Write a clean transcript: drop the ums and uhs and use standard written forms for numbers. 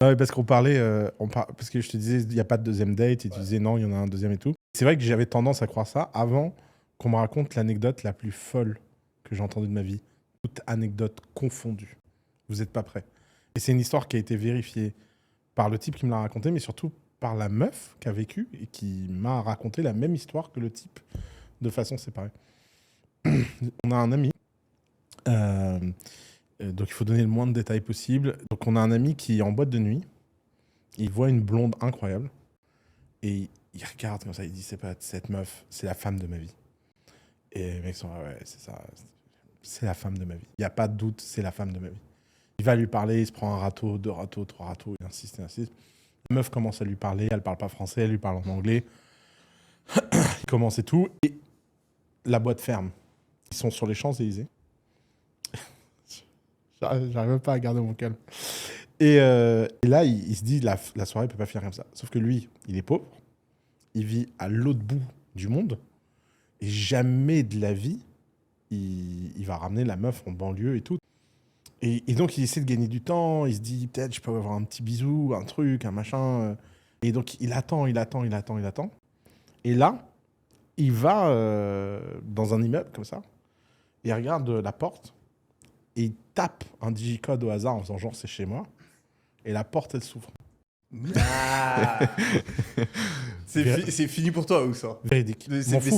Ouais, parce qu'on parlait, parce que je te disais, il n'y a pas de deuxième date, et tu disais non, il y en a un deuxième et tout. C'est vrai que j'avais tendance à croire ça avant qu'on me raconte l'anecdote la plus folle que j'ai entendue de ma vie. Toute anecdote confondue. Vous n'êtes pas prêts. Et c'est une histoire qui a été vérifiée par le type qui me l'a raconté, mais surtout par la meuf qui a vécu et qui m'a raconté la même histoire que le type, de façon séparée. On a un ami, euh, donc il faut donner le moins de détails possible. Donc on a un ami qui est en boîte de nuit, il voit une blonde incroyable, et il regarde comme ça, il dit c'est pas cette meuf, c'est la femme de ma vie. Et les mecs sont là, ouais, c'est ça, c'est la femme de ma vie. Il n'y a pas de doute, c'est la femme de ma vie. Il va lui parler, il se prend un râteau, 2 râteaux, 3 râteaux, il insiste, il insiste. La meuf commence à lui parler, elle parle pas français, elle lui parle en anglais. Il commence et tout, et la boîte ferme. Ils sont sur les Champs-Élysées. J'arrive même pas à garder mon calme. Et là, il se dit, la soirée peut pas finir comme ça. Sauf que lui, il est pauvre, il vit à l'autre bout du monde, et jamais de la vie, il va ramener la meuf en banlieue et tout. Et donc, il essaie de gagner du temps, il se dit, peut-être je peux avoir un petit bisou, un truc, un machin. Et donc, il attend. Et là, il va dans un immeuble comme ça, et il regarde la porte, et il tape un digicode au hasard en faisant genre c'est chez moi, et la porte elle s'ouvre. Ah. C'est fini pour toi ou ça? Véridique. Mais M'en fous.